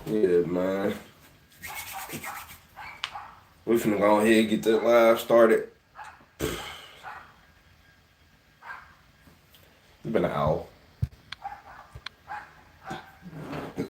Yeah, man. We finna go ahead and get that live started. It's been an hour.